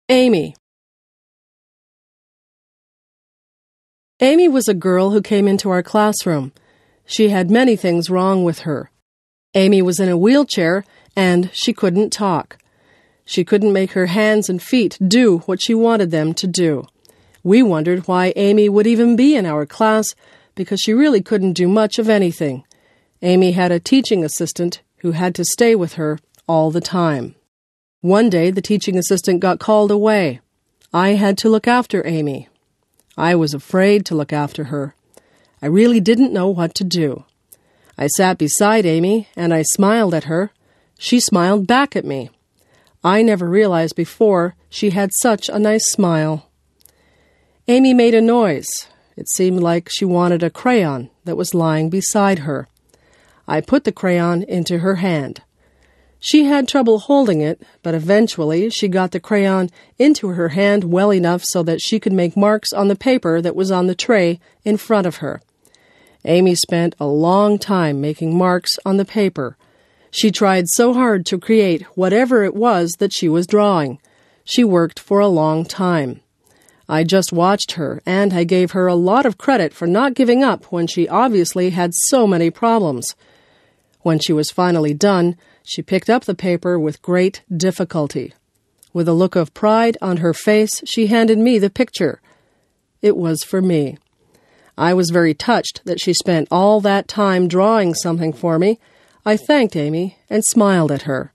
Amy. Amy was a girl who came into our classroom. She had many things wrong with her. Amy was in a wheelchair and she couldn't talk. She couldn't make her hands and feet do what she wanted them to do. We wondered why Amy would even be in our class because she really couldn't do much of anything. Amy had a teaching assistant who had to stay with her all the time. One day, the teaching assistant got called away. I had to look after Amy. I was afraid to look after her. I really didn't know what to do. I sat beside Amy and I smiled at her. She smiled back at me. I never realized before she had such a nice smile. Amy made a noise. It seemed like she wanted a crayon that was lying beside her. I put the crayon into her hand. She had trouble holding it, but eventually she got the crayon into her hand well enough so that she could make marks on the paper that was on the tray in front of her. Amy spent a long time making marks on the paper. She tried so hard to create whatever it was that she was drawing. She worked for a long time. I just watched her, and I gave her a lot of credit for not giving up when she obviously had so many problems. When she was finally done, she picked up the paper with great difficulty. With a look of pride on her face, she handed me the picture. It was for me. I was very touched that she spent all that time drawing something for me. I thanked Amy and smiled at her.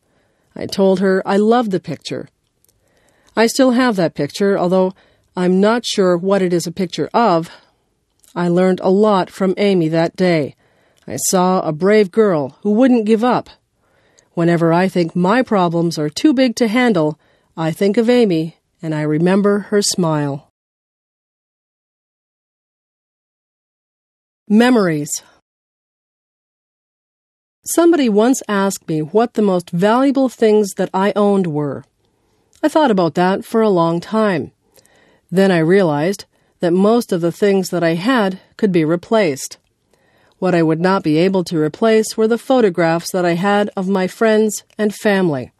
I told her I loved the picture. I still have that picture, although I'm not sure what it is a picture of. I learned a lot from Amy that day. I saw a brave girl who wouldn't give up. Whenever I think my problems are too big to handle, I think of Amy and I remember her smile. Memories. Somebody once asked me what the most valuable things that I owned were. I thought about that for a long time. Then I realized that most of the things that I had could be replaced. What I would not be able to replace were the photographs that I had of my friends and family.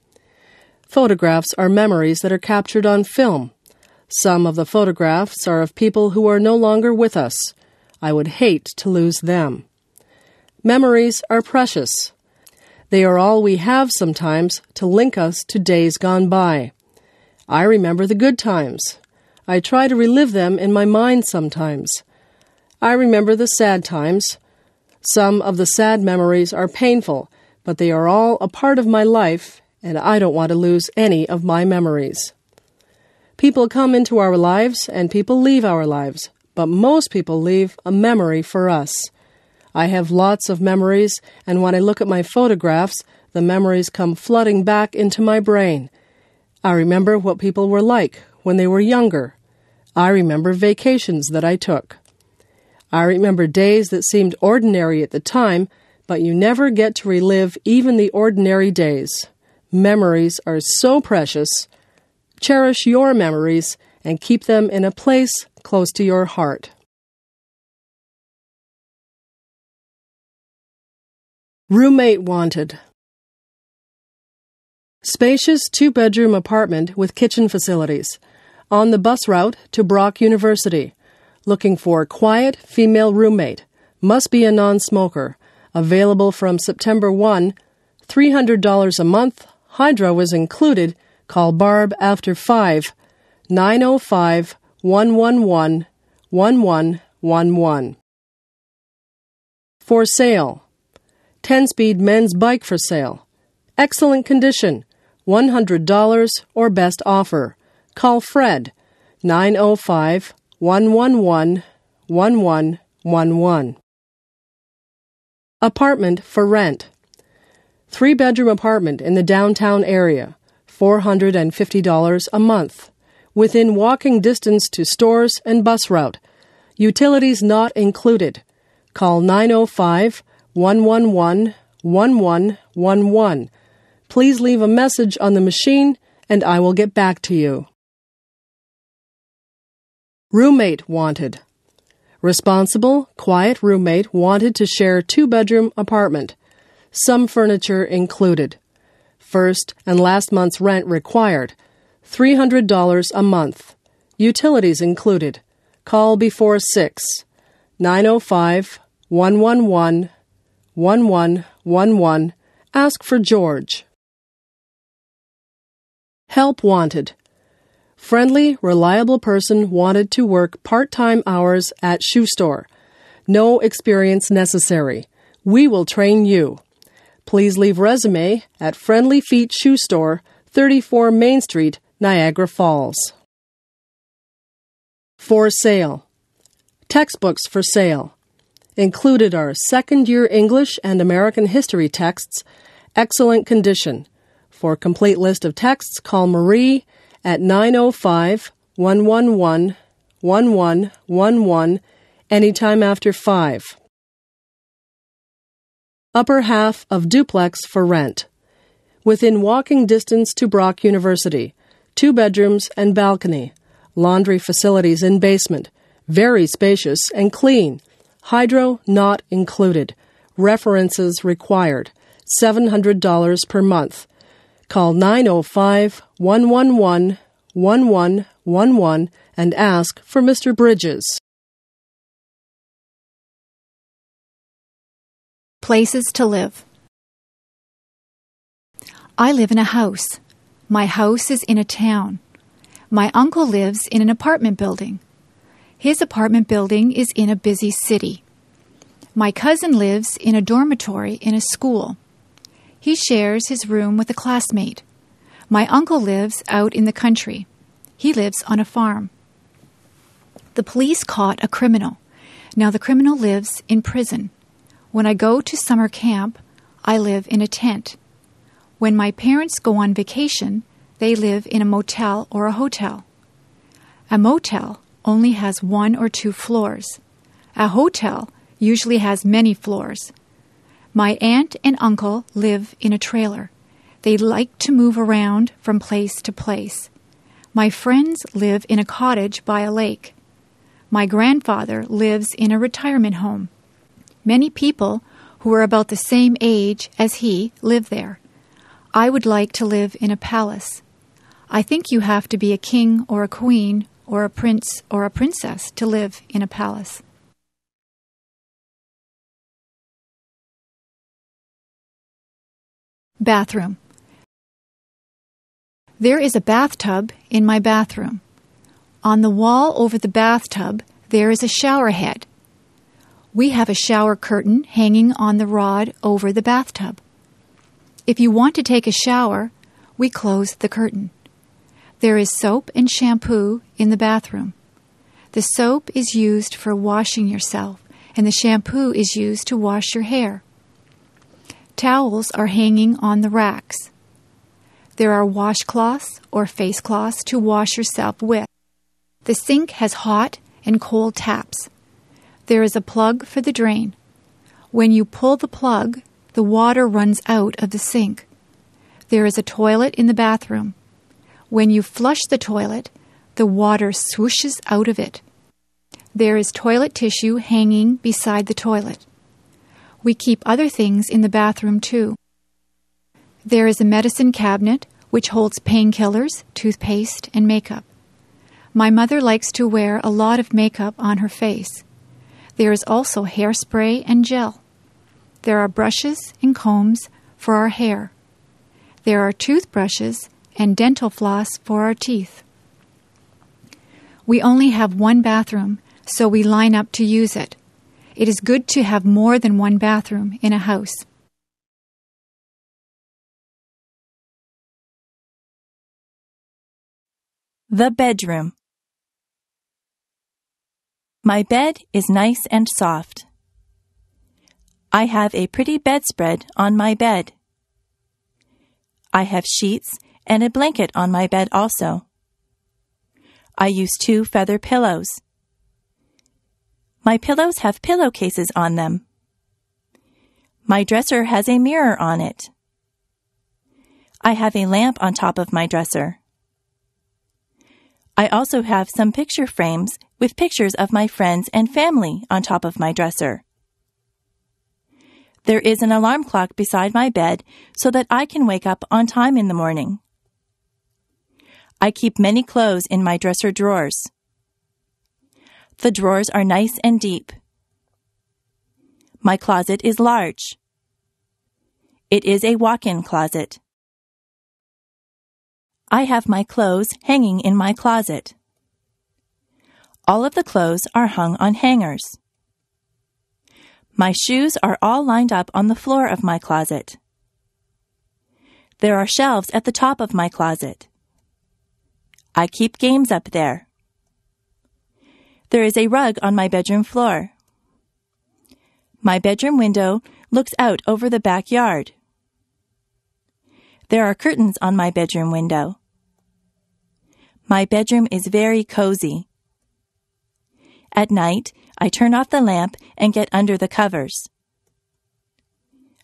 Photographs are memories that are captured on film. Some of the photographs are of people who are no longer with us. I would hate to lose them. Memories are precious. They are all we have sometimes to link us to days gone by. I remember the good times. I try to relive them in my mind sometimes. I remember the sad times. Some of the sad memories are painful, but they are all a part of my life, and I don't want to lose any of my memories. People come into our lives, and people leave our lives, but most people leave a memory for us. I have lots of memories, and when I look at my photographs, the memories come flooding back into my brain. I remember what people were like when they were younger. I remember vacations that I took. I remember days that seemed ordinary at the time, but you never get to relive even the ordinary days. Memories are so precious. Cherish your memories and keep them in a place close to your heart. Roommate wanted. Spacious 2-bedroom apartment with kitchen facilities. On the bus route to Brock University. Looking for quiet female roommate. Must be a non-smoker. Available from September 1. $300 a month. Hydro is included. Call Barb after 5. 905-111-1111. For sale. 10-speed men's bike for sale. Excellent condition. $100 or best offer. Call Fred. 905-111-1111. Apartment for rent. 3-bedroom apartment in the downtown area. $450 a month. Within walking distance to stores and bus route. Utilities not included. Call 905-111-1111. Please leave a message on the machine and I will get back to you. Roommate wanted. Responsible, quiet roommate wanted to share 2-bedroom apartment. Some furniture included. First and last month's rent required. $300 a month. Utilities included. Call before 6. 905-111-1111. Ask for George. Help wanted. Friendly, reliable person wanted to work part-time hours at shoe store. No experience necessary. We will train you. Please leave resume at Friendly Feet Shoe Store, 34 Main Street, Niagara Falls. For sale. Textbooks for sale. Included are second-year English and American history texts, excellent condition. For a complete list of texts, call Marie at 905-111-1111 anytime after 5. Upper half of duplex for rent. Within walking distance to Brock University. 2 bedrooms and balcony. Laundry facilities in basement. Very spacious and clean. Hydro not included. References required. $700 per month. Call 905-111-1111 and ask for Mr. Bridges. Places to live. I live in a house. My house is in a town. My uncle lives in an apartment building. His apartment building is in a busy city. My cousin lives in a dormitory in a school. He shares his room with a classmate. My uncle lives out in the country. He lives on a farm. The police caught a criminal. Now the criminal lives in prison. When I go to summer camp, I live in a tent. When my parents go on vacation, they live in a motel or a hotel. A motel only has 1 or 2 floors. A hotel usually has many floors. My aunt and uncle live in a trailer. They like to move around from place to place. My friends live in a cottage by a lake. My grandfather lives in a retirement home. Many people who are about the same age as he live there. I would like to live in a palace. I think you have to be a king or a queen or a prince or a princess to live in a palace. Bathroom. There is a bathtub in my bathroom. On the wall over the bathtub, there is a shower head. We have a shower curtain hanging on the rod over the bathtub. If you want to take a shower, we close the curtain. There is soap and shampoo in the bathroom. The soap is used for washing yourself, and the shampoo is used to wash your hair. Towels are hanging on the racks. There are washcloths or face cloths to wash yourself with. The sink has hot and cold taps. There is a plug for the drain. When you pull the plug, the water runs out of the sink. There is a toilet in the bathroom. When you flush the toilet, the water swooshes out of it. There is toilet tissue hanging beside the toilet. We keep other things in the bathroom too. There is a medicine cabinet which holds painkillers, toothpaste, and makeup. My mother likes to wear a lot of makeup on her face. There is also hairspray and gel. There are brushes and combs for our hair. There are toothbrushes and dental floss for our teeth. We only have 1 bathroom, so we line up to use it. It is good to have more than 1 bathroom in a house. The bedroom. My bed is nice and soft. I have a pretty bedspread on my bed. I have sheets and a blanket on my bed also. I use 2 feather pillows. My pillows have pillowcases on them. My dresser has a mirror on it. I have a lamp on top of my dresser. I also have some picture frames with pictures of my friends and family on top of my dresser. There is an alarm clock beside my bed so that I can wake up on time in the morning. I keep many clothes in my dresser drawers. The drawers are nice and deep. My closet is large. It is a walk-in closet. I have my clothes hanging in my closet. All of the clothes are hung on hangers. My shoes are all lined up on the floor of my closet. There are shelves at the top of my closet. I keep games up there. There is a rug on my bedroom floor. My bedroom window looks out over the backyard. There are curtains on my bedroom window. My bedroom is very cozy. At night, I turn off the lamp and get under the covers.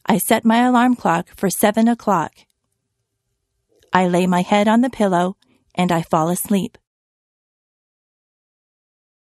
I set my alarm clock for 7 o'clock. I lay my head on the pillow and I fall asleep.